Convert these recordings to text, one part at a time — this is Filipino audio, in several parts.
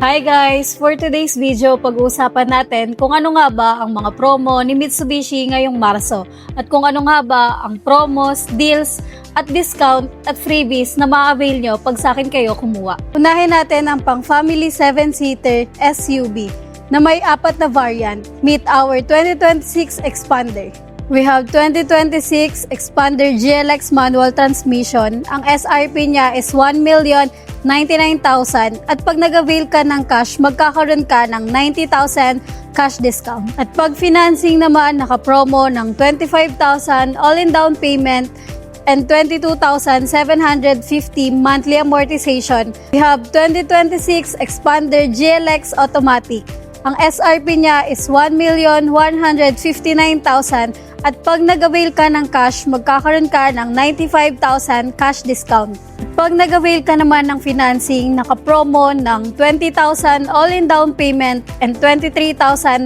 Hi guys! For today's video, pag-uusapan natin kung ano nga ba ang mga promo ni Mitsubishi ngayong Marso at kung ano nga ba ang promos, deals, at discount at freebies na ma-avail nyo pag sa akin kayo kumuha. Unahin natin ang pang family 7-seater SUV na may 4 na variant. Meet our 2026 Expander. We have 2026 Expander GLX manual transmission. Ang SRP niya is 1,099,000 at pag nag-avail ka ng cash, magkakaroon ka ng 90,000 cash discount. At pag financing naman, naka-promo ng 25,000 all-in down payment and 22,750 monthly amortization. We have 2026 Expander GLX automatic. Ang SRP niya is 1,159,000 at pag nag-avail ka ng cash, magkakaroon ka ng 95,000 cash discount. Pag nag-avail ka naman ng financing, naka-promo ng 20,000 all-in down payment and 23,990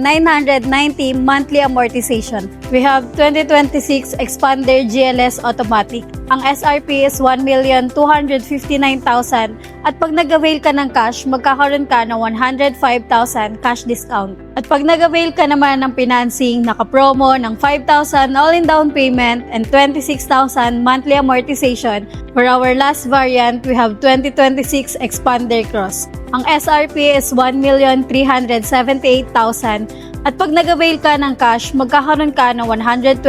monthly amortization. We have 2026 Expander GLS automatic. Ang SRP is 1,259,000 at pag nag-avail ka ng cash, magkakaroon ka ng 105,000 cash discount. At pag nag-avail ka naman ng financing, naka-promo ng 5,000 all-in down payment and 26,000 monthly amortization. For our last variant, we have 2026 Expander Cross. Ang SRP is 1,378,000 at pag nag-avail ka ng cash, magkakaroon ka ng 120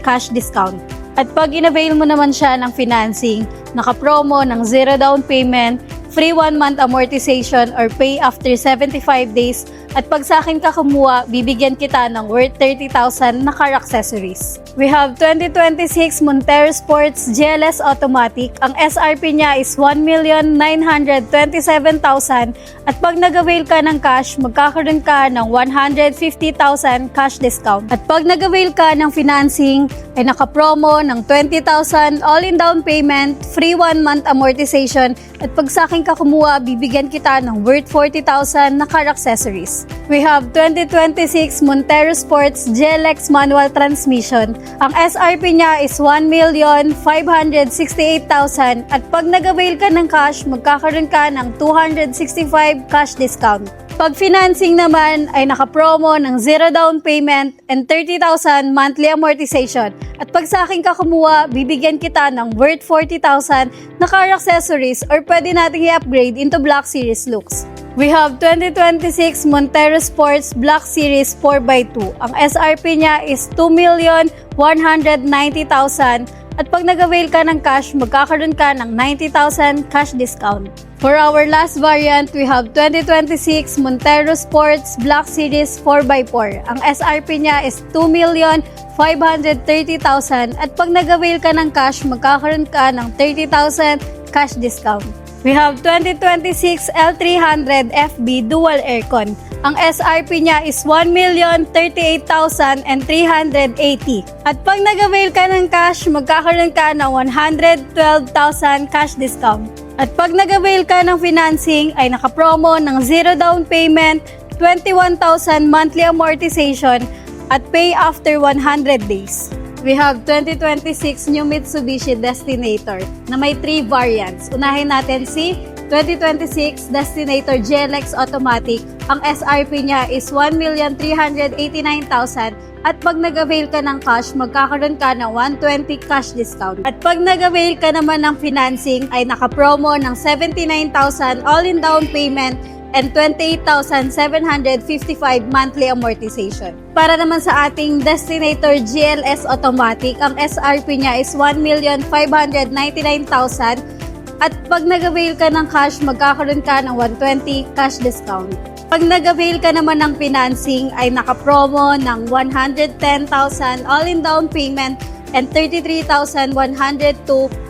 cash discount. At pag in-avail mo naman siya ng financing, naka-promo ng 0 down payment, free 1 month amortization or pay after 75 days. At pag sa akin ka kumuha, bibigyan kita ng worth 30,000 na car accessories. We have 2026 Montero Sports GLS Automatic. Ang SRP niya is 1,927,000 at pag nag-avail ka ng cash, magkakaroon ka ng 150,000 cash discount. At pag nag-avail ka ng financing, ay naka-promo ng 20,000 all-in down payment, free 1 month amortization at pag sa akin ka kumuha, bibigyan kita ng worth 40,000 na car accessories. We have 2026 Montero Sports GLX manual transmission. Ang SRP niya is 1,568,000 at pag nag-avail ka ng cash, magkakaroon ka ng 265 cash discount. Pag financing naman ay naka-promo ng 0 down payment and 30,000 monthly amortization. At pag sa akin ka kumuha, bibigyan kita ng worth 40,000 na car accessories or pwede nating i-upgrade into Black Series looks. We have 2026 Montero Sports Black Series 4x2. Ang SRP niya is 2,190,000 at pag nag-avail ka ng cash, magkakaroon ka ng 90,000 cash discount. For our last variant, we have 2026 Montero Sports Black Series 4x4. Ang SRP niya is 2,530,000 at pag nag-avail ka ng cash, magkakaroon ka ng 30,000 cash discount. We have 2026 L300 FB Dual Aircon. Ang SRP niya is 1,038,380. At pag nag-avail ka ng cash, magkakaroon ka ng 112,000 cash discount. At pag nag-avail ka ng financing, ay naka-promo ng 0 down payment, 21,000 monthly amortization, at pay after 100 days. We have 2026 new Mitsubishi Destinator na may 3 variants. Unahin natin si 2026 Destinator GLX Automatic. Ang SRP niya is 1,389,000 at pag nag-avail ka ng cash, magkakaroon ka ng 120 cash discount. At pag nag-avail ka naman ng financing, ay naka-promo ng 79,000 all-in down payment and 28,755 monthly amortization. Para naman sa ating Destinator GLS Automatic, ang SRP niya is 1,599,000 at pag nag-avail ka ng cash, magkakaroon ka ng 120 cash discount. Pag nag-avail ka naman ng financing, ay naka-promo ng 110,000 all-in down payment and 33,102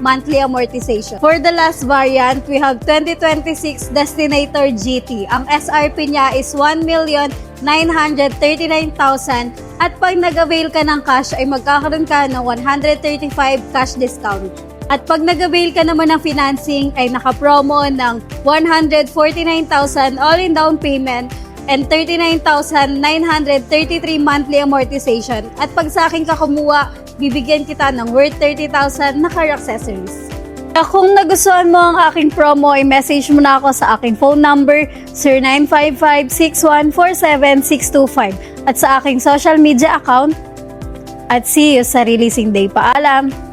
monthly amortization. For the last variant, we have 2026 Destinator GT. Ang SRP niya is 1,939,000 at pag nag-avail ka ng cash ay magkakaroon ka ng 135 cash discount. At pag nag-avail ka naman ng financing ay naka-promo ng 149,000 all-in down payment and 39,933 monthly amortization. At pag sa akin ka kumuha, bibigyan kita ng worth 30,000 na car accessories. Kung nagustuhan mo ang aking promo, i-message mo na ako sa aking phone number 0955-6147625 at sa aking social media account. At see you sa releasing day. Paalam!